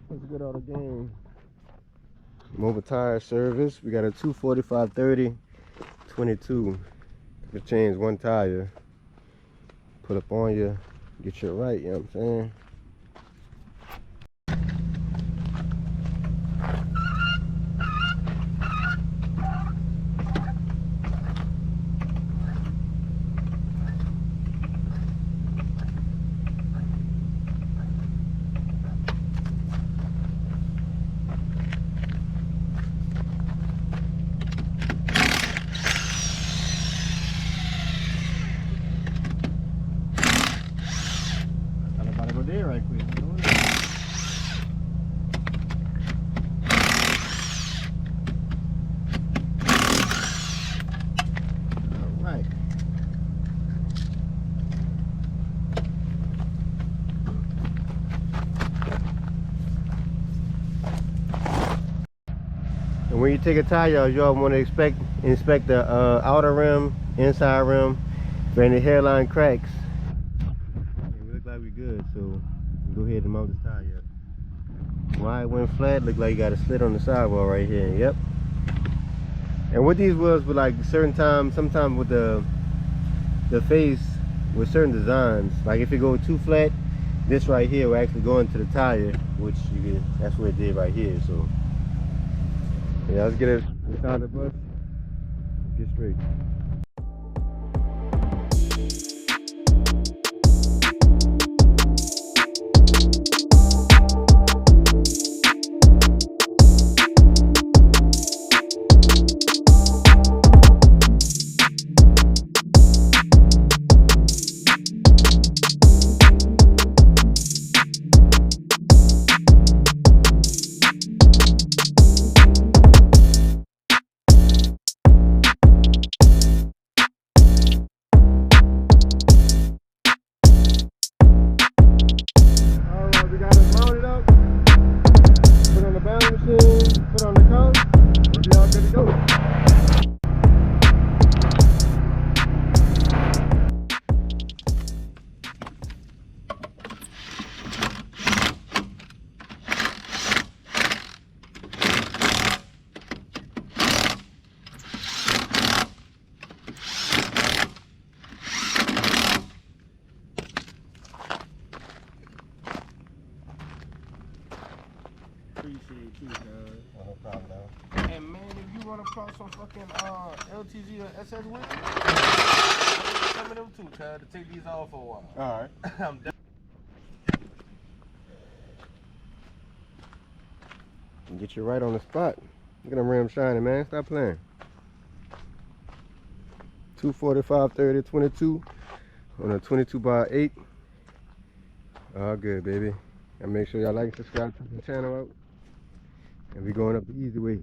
Let's get out of the game. Mobile tire service. We got a 245 30 22. You change one tire. Put up on you. Get you right, you know what I'm saying? I'm about to go there right quick. Alright. And when you take a tire out, y'all want to inspect the outer rim, inside rim, for any hairline cracks. We look like we good, so go ahead and mount this tire up. Why it went flat, look like you got a slit on the sidewall right here. Yep. And with these wheels, with like certain times, sometimes with the face, with certain designs, like if it go too flat, this right here will actually go into the tire, which you can, that's what it did right here. So yeah, let's get it inside the bus. Get straight. Put on the couch, we'll be all good to go. Appreciate you, guys. No problem. And man, if you run across some fucking LTZ or SS wheels, some of them too, cuz, to take these off for a while. Alright. I'm done. Get you right on the spot. Look at them rims shining, man. Stop playing. 245 30 22 on a 22x8. All good, baby. And make sure y'all like and subscribe to the channel out. And we going up the easy way.